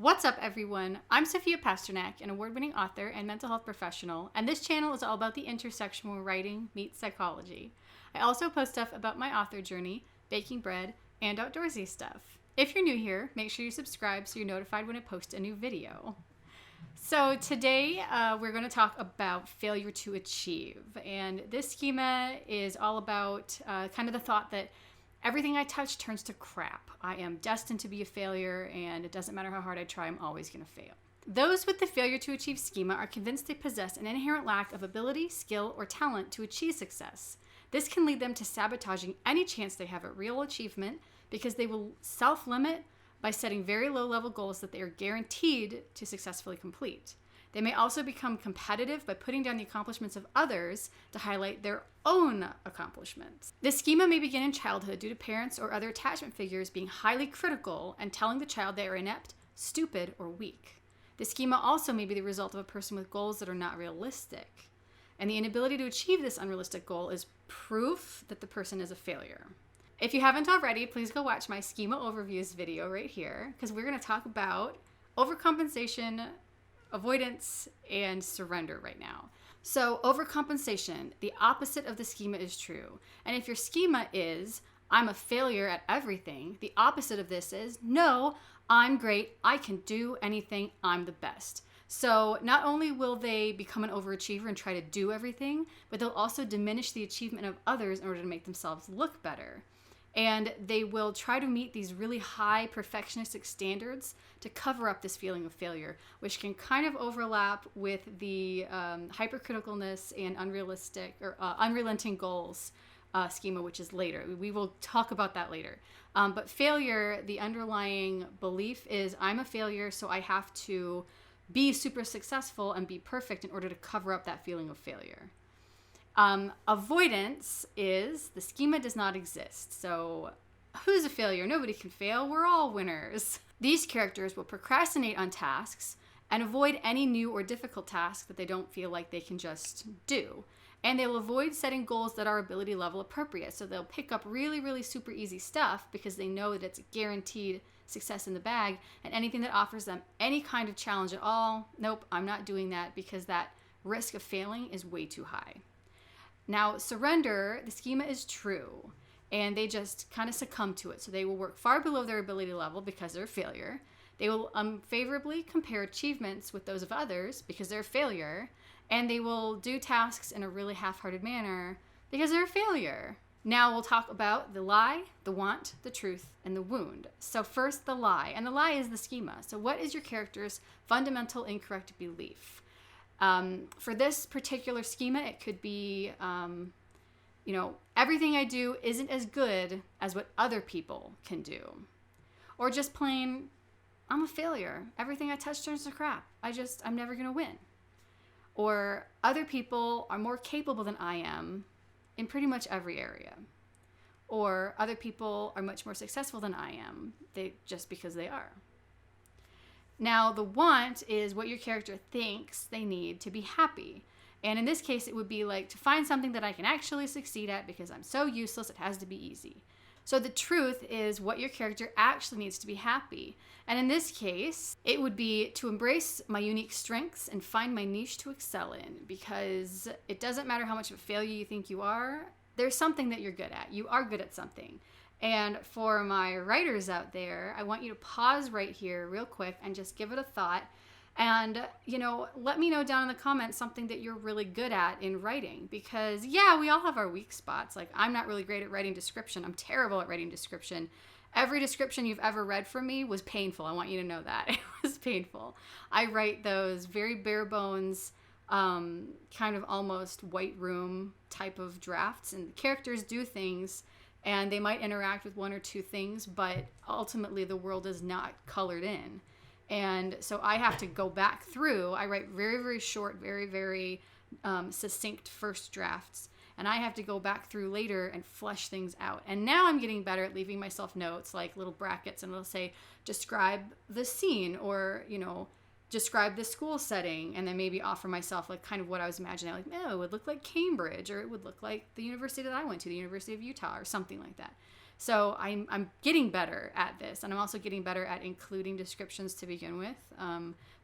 What's up, everyone? I'm Sophia Pasternak, an award-winning author and mental health professional, and this channel is all about the intersection where writing meets psychology. I also post stuff about my author journey, baking bread, and outdoorsy stuff. If you're new here, make sure you subscribe so you're notified when I post a new video. So today we're going to talk about failure to achieve, and this schema is all about kind of the thought that everything I touch turns to crap. I am destined to be a failure, and it doesn't matter how hard I try, I'm always going to fail. Those with the failure to achieve schema are convinced they possess an inherent lack of ability, skill, or talent to achieve success. This can lead them to sabotaging any chance they have at real achievement because they will self-limit by setting very low-level goals that they are guaranteed to successfully complete. They may also become competitive by putting down the accomplishments of others to highlight their own accomplishments. This schema may begin in childhood due to parents or other attachment figures being highly critical and telling the child they are inept, stupid, or weak. This schema also may be the result of a person with goals that are not realistic. And the inability to achieve this unrealistic goal is proof that the person is a failure. If you haven't already, please go watch my schema overviews video right here, because we're going to talk about overcompensation, avoidance, and surrender right now. So overcompensation, the opposite of the schema, is true. And if your schema is, I'm a failure at everything, the opposite of this is, no, I'm great, I can do anything, I'm the best. So not only will they become an overachiever and try to do everything, but they'll also diminish the achievement of others in order to make themselves look better. And they will try to meet these really high perfectionistic standards to cover up this feeling of failure, which can kind of overlap with the hypercriticalness and unrealistic or unrelenting goals schema, which is later. We will talk about that later. But failure, the underlying belief is I'm a failure, so I have to be super successful and be perfect in order to cover up that feeling of failure. Avoidance is the schema does not exist. So who's a failure? Nobody can fail. We're all winners. These characters will procrastinate on tasks and avoid any new or difficult task that they don't feel like they can just do. And they'll avoid setting goals that are ability level appropriate. So they'll pick up really, really super easy stuff because they know that it's guaranteed success in the bag, and anything that offers them any kind of challenge at all, nope, I'm not doing that because that risk of failing is way too high. Now, surrender, the schema is true, and they just kind of succumb to it. So they will work far below their ability level because they're a failure. They will unfavorably compare achievements with those of others because they're a failure, and they will do tasks in a really half-hearted manner because they're a failure. Now we'll talk about the lie, the want, the truth, and the wound. So first, the lie, and the lie is the schema. So what is your character's fundamental incorrect belief? For this particular schema, it could be, everything I do isn't as good as what other people can do. Or just plain, I'm a failure. Everything I touch turns to crap. I'm never going to win. Or other people are more capable than I am in pretty much every area. Or other people are much more successful than I am, just because they are. Now, the want is what your character thinks they need to be happy. And in this case, it would be like to find something that I can actually succeed at because I'm so useless, it has to be easy. So the truth is what your character actually needs to be happy. And in this case, it would be to embrace my unique strengths and find my niche to excel in, because it doesn't matter how much of a failure you think you are, there's something that you're good at. You are good at something. And for my writers out there, I want you to pause right here real quick and just give it a thought. And, let me know down in the comments something that you're really good at in writing. Because, yeah, we all have our weak spots. Like, I'm not really great at writing description. I'm terrible at writing description. Every description you've ever read from me was painful. I want you to know that. It was painful. I write those very bare bones, kind of almost white room type of drafts. And the characters do things, and they might interact with one or two things, but ultimately the world is not colored in. And so I have to go back through. I write very, very short, very, very succinct first drafts. And I have to go back through later and flesh things out. And now I'm getting better at leaving myself notes, like little brackets, and it'll say, describe the scene, or, describe the school setting, and then maybe offer myself like kind of what I was imagining. Like, it would look like Cambridge, or it would look like the university that I went to, the University of Utah, or something like that. So I'm getting better at this, and I'm also getting better at including descriptions to begin with,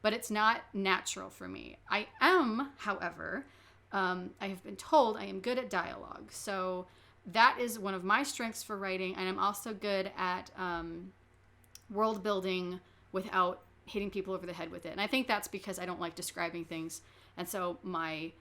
but it's not natural for me. I am, however, I have been told I am good at dialogue. So that is one of my strengths for writing, and I'm also good at world building without hitting people over the head with it. And I think that's because I don't like describing things, and so my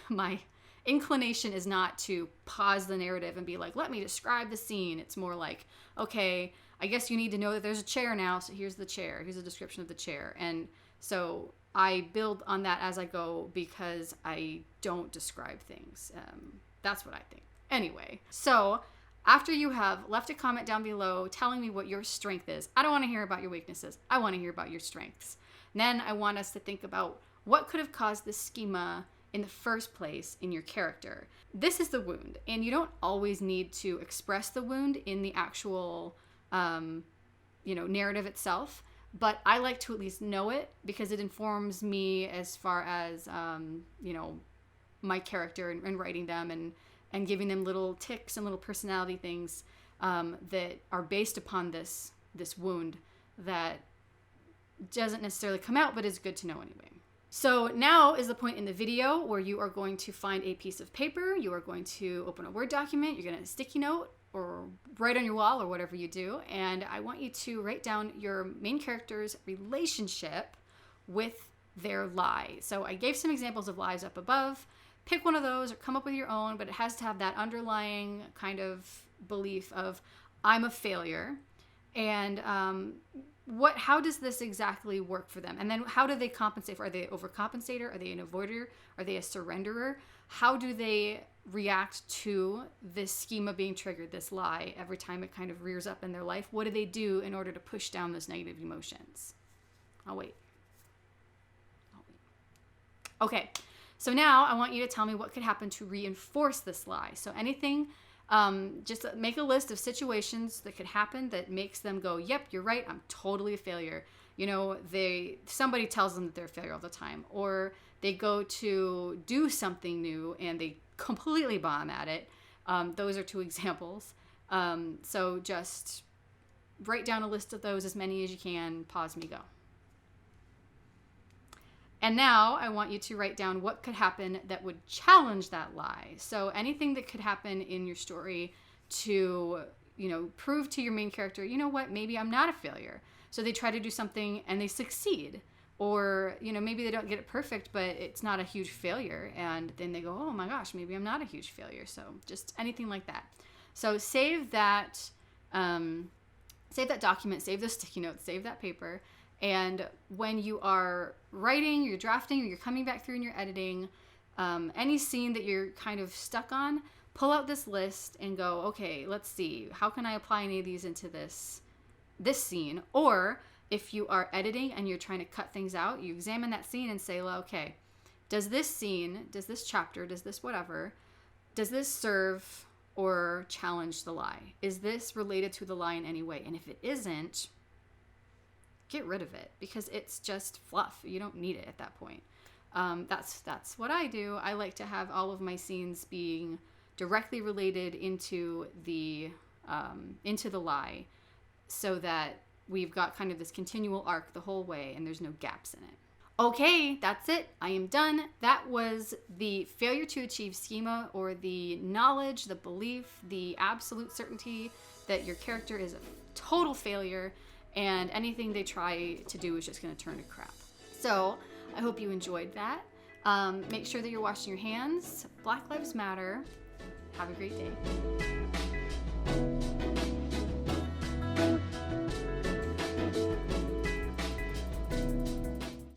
my inclination is not to pause the narrative and be like, let me describe the scene. It's more like, okay, I guess you need to know that there's a chair now, so here's the chair. Here's a description of the chair. And so I build on that as I go because I don't describe things. That's what I think. Anyway, so after you have left a comment down below telling me what your strength is, I don't want to hear about your weaknesses. I want to hear about your strengths. Then I want us to think about what could have caused this schema in the first place in your character. This is the wound, and you don't always need to express the wound in the actual, narrative itself, but I like to at least know it because it informs me as far as, my character and writing them and giving them little tics and little personality things that are based upon this wound that doesn't necessarily come out, but is good to know anyway. So now is the point in the video where you are going to find a piece of paper, you are going to open a Word document, you're going to sticky note or write on your wall or whatever you do, and I want you to write down your main character's relationship with their lie. So I gave some examples of lies up above. Pick one of those or come up with your own, but it has to have that underlying kind of belief of I'm a failure, and how does this exactly work for them? And then how do they compensate for? Are they an overcompensator? Are they an avoider? Are they a surrenderer? How do they react to this schema being triggered, this lie, every time it kind of rears up in their life? What do they do in order to push down those negative emotions? I'll wait. Okay, so now I want you to tell me what could happen to reinforce this lie. So anything, just make a list of situations that could happen that makes them go, yep, you're right, I'm totally a failure. Somebody tells them that they're a failure all the time, or they go to do something new and they completely bomb at it. Those are two examples. So just write down a list of those, as many as you can, pause me, go. And now I want you to write down what could happen that would challenge that lie. So anything that could happen in your story to, prove to your main character, you know what, maybe I'm not a failure. So they try to do something and they succeed. Or, maybe they don't get it perfect, but it's not a huge failure. And then they go, oh my gosh, maybe I'm not a huge failure. So just anything like that. So save that document, save those sticky notes, save that paper. And when you are writing, you're drafting, or you're coming back through and you're editing, any scene that you're kind of stuck on, pull out this list and go, okay, let's see, how can I apply any of these into this scene? Or if you are editing and you're trying to cut things out, you examine that scene and say, well, okay, does this scene, does this chapter, does this whatever, does this serve or challenge the lie? Is this related to the lie in any way? And if it isn't, get rid of it, because it's just fluff. You don't need it at that point. That's what I do. I like to have all of my scenes being directly related into the lie, so that we've got kind of this continual arc the whole way and there's no gaps in it. Okay, that's it. I am done. That was the failure to achieve schema, or the knowledge, the belief, the absolute certainty that your character is a total failure and anything they try to do is just going to turn to crap. So I hope you enjoyed that. Make sure that you're washing your hands. Black Lives Matter. Have a great day.